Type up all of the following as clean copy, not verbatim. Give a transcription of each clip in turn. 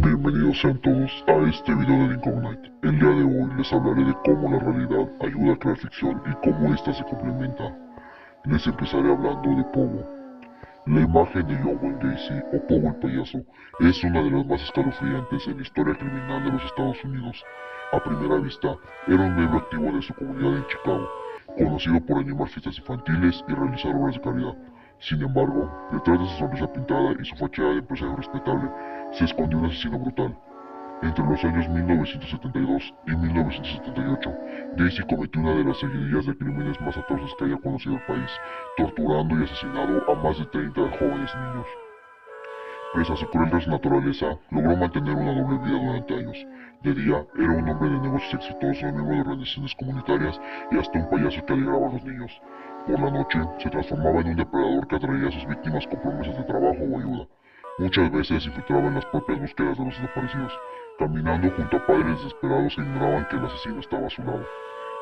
Bienvenidos sean todos a este video de Lincoln Knight. El día de hoy les hablaré de cómo la realidad ayuda a crear ficción y cómo ésta se complementa. Les empezaré hablando de Pogo. La imagen de John Wayne Gacy, o Pogo el payaso, es una de las más escalofriantes en la historia criminal de los Estados Unidos. A primera vista, era un miembro activo de su comunidad en Chicago, conocido por animar fiestas infantiles y realizar obras de caridad. Sin embargo, detrás de su sonrisa pintada y su fachada de empresario respetable, se escondió un asesino brutal. Entre los años 1972 y 1978, Gacy cometió una de las seguidillas de crímenes más atroces que haya conocido el país, torturando y asesinando a más de 30 jóvenes y niños. Pese a su cruel naturaleza, logró mantener una doble vida durante años. De día, era un hombre de negocios exitoso, miembro de organizaciones comunitarias y hasta un payaso que alegraba a los niños. Por la noche, se transformaba en un depredador que atraía a sus víctimas con promesas de trabajo o ayuda. Muchas veces se infiltraba en las propias búsquedas de los desaparecidos, caminando junto a padres desesperados que ignoraban que el asesino estaba a su lado.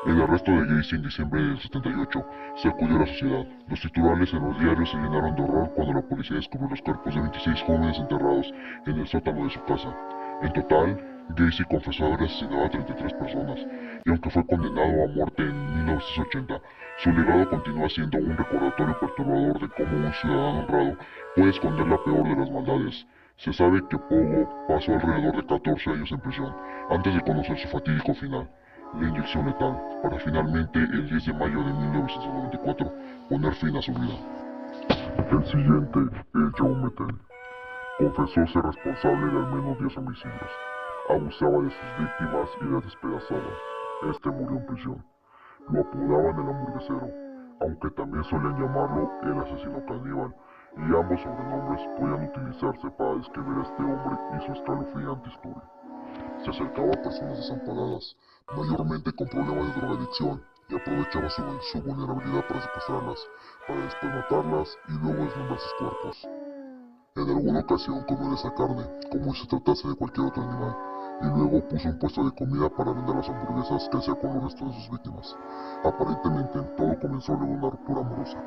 El arresto de Gacy en diciembre del 78 sacudió a la sociedad. Los titulares en los diarios se llenaron de horror cuando la policía descubrió los cuerpos de 26 jóvenes enterrados en el sótano de su casa. En total, Gacy confesó haber asesinado a 33 personas, y aunque fue condenado a muerte en 1980, su legado continúa siendo un recordatorio perturbador de cómo un ciudadano honrado puede esconder la peor de las maldades. Se sabe que Pogo pasó alrededor de 14 años en prisión, antes de conocer su fatídico final, la inyección letal, para finalmente el 10 de mayo de 1994 poner fin a su vida. El siguiente es Joe Meteny. Confesó ser responsable de al menos 10 homicidios. Abusaba de sus víctimas y las despedazaba. Este murió en prisión. Lo apodaban el hamburguesero, aunque también solían llamarlo el asesino caníbal, y ambos sobrenombres podían utilizarse para describir a este hombre y su escalofriante historia. Se acercaba a personas desamparadas, mayormente con problemas de drogadicción, y aprovechaba su vulnerabilidad para secuestrarlas, para después matarlas y luego desmembrar sus cuerpos. En alguna ocasión comió esa carne, como si se tratase de cualquier otro animal, y luego puso un puesto de comida para vender las hamburguesas que hacía con los restos de sus víctimas. Aparentemente, todo comenzó luego de una ruptura amorosa.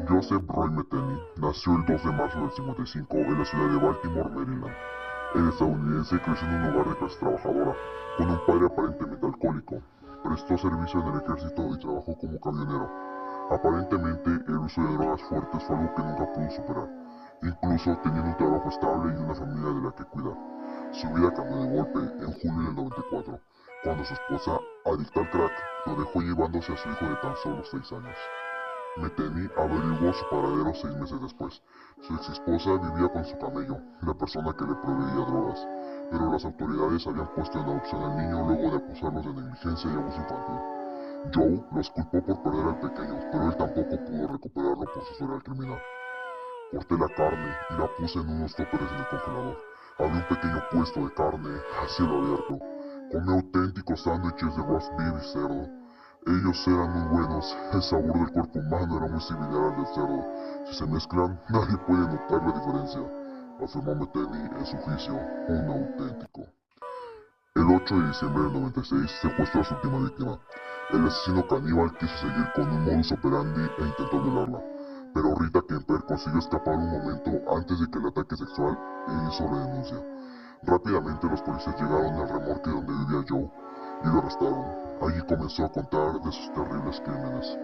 Joseph Roy Meteny nació el 2 de marzo del 55 en la ciudad de Baltimore, Maryland. El estadounidense creció en un hogar de clase trabajadora, con un padre aparentemente alcohólico. Prestó servicio en el ejército y trabajó como camionero. Aparentemente, el uso de drogas fuertes fue algo que nunca pudo superar, incluso teniendo un trabajo estable y una familia de la que cuidar. Su vida cambió de golpe en julio del 94, cuando su esposa, adicta al crack, lo dejó llevándose a su hijo de tan solo 6 años. Meteny averiguó su paradero 6 meses después. Su ex esposa vivía con su camello, la persona que le proveía drogas, pero las autoridades habían puesto en adopción al niño luego de acusarlos de negligencia y abuso infantil. Joe los culpó por perder al pequeño, pero él tampoco pudo recuperarlo por su historial criminal. Corté la carne y la puse en unos tóperes en el congelador. Abrí un pequeño puesto de carne a cielo abierto. Comí auténticos sándwiches de roast beef y cerdo. Ellos eran muy buenos, el sabor del cuerpo humano era muy similar al del cerdo. Si se mezclan, nadie puede notar la diferencia, afirmó Meteny en su juicio, un auténtico. El 8 de diciembre del 96 secuestró a su última víctima. El asesino caníbal quiso seguir con un modus operandi e intentó violarla, pero Rita Kemper consiguió escapar un momento antes de que el ataque sexual hizo la denuncia. Rápidamente los policías llegaron al remolque donde vivía Joe y lo arrestaron. Allí comenzó a contar de sus terribles crímenes.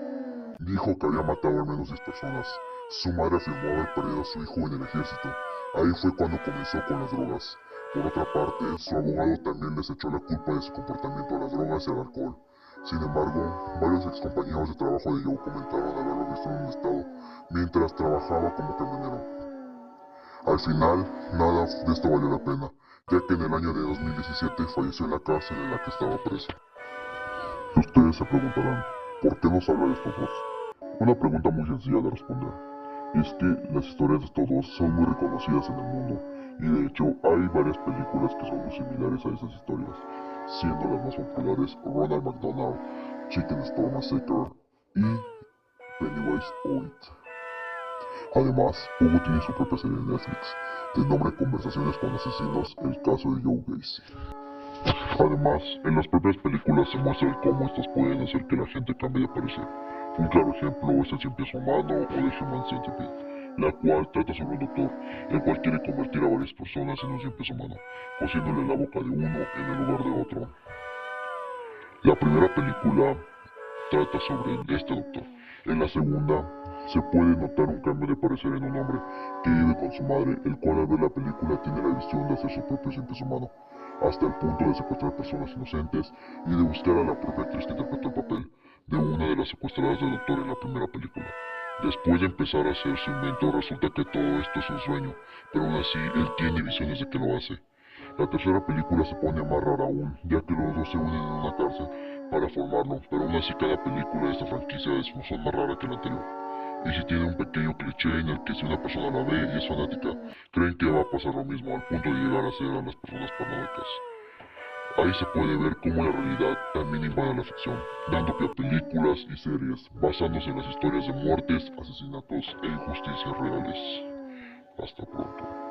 Dijo que había matado al menos 10 personas. Su madre afirmó haber perdido a su hijo en el ejército. Ahí fue cuando comenzó con las drogas. Por otra parte, su abogado también les echó la culpa de su comportamiento a las drogas y al alcohol. Sin embargo, varios excompañeros de trabajo de Joe comentaron haberlo visto en un estado mientras trabajaba como camionero. Al final, nada de esto valió la pena, ya que en el año de 2017 falleció en la cárcel en la que estaba preso. Y ustedes se preguntarán, ¿por qué nos habla de estos dos? Una pregunta muy sencilla de responder. Es que las historias de estos dos son muy reconocidas en el mundo, y de hecho hay varias películas que son muy similares a esas historias, siendo las más populares Ronald McDonald, Chicken Storm Massacre y Pennywise Oit. Además, Pogo tiene su propia serie de Netflix, de nombre Conversaciones con Asesinos, el caso de Joe Gacy. Además, en las propias películas se muestra cómo estos pueden hacer que la gente cambie de parecer. Un claro ejemplo es el Cien Pies Humano o The Human Centipede. la cual trata sobre un doctor, el cual quiere convertir a varias personas en un 100 peso humano, cosiéndole la boca de uno en el lugar de otro. La primera película trata sobre este doctor. En la segunda se puede notar un cambio de parecer en un hombre que vive con su madre, el cual al ver la película tiene la visión de hacer su propio 100 peso humano, hasta el punto de secuestrar personas inocentes y de buscar a la propia actriz que interpretó el papel de una de las secuestradas del doctor en la primera película. Después de empezar a hacer su invento, resulta que todo esto es un sueño, pero aún así él tiene visiones de que lo hace. La tercera película se pone más rara aún, ya que los dos se unen en una cárcel para formarlo, pero aún así cada película de esta franquicia son más rara que la anterior. Y si tiene un pequeño cliché en el que si una persona la ve y es fanática, creen que va a pasar lo mismo al punto de llegar a ser a las personas paranoicas. Ahí se puede ver cómo la realidad también invade la ficción, dando pie a películas y series basándose en las historias de muertes, asesinatos e injusticias reales. Hasta pronto.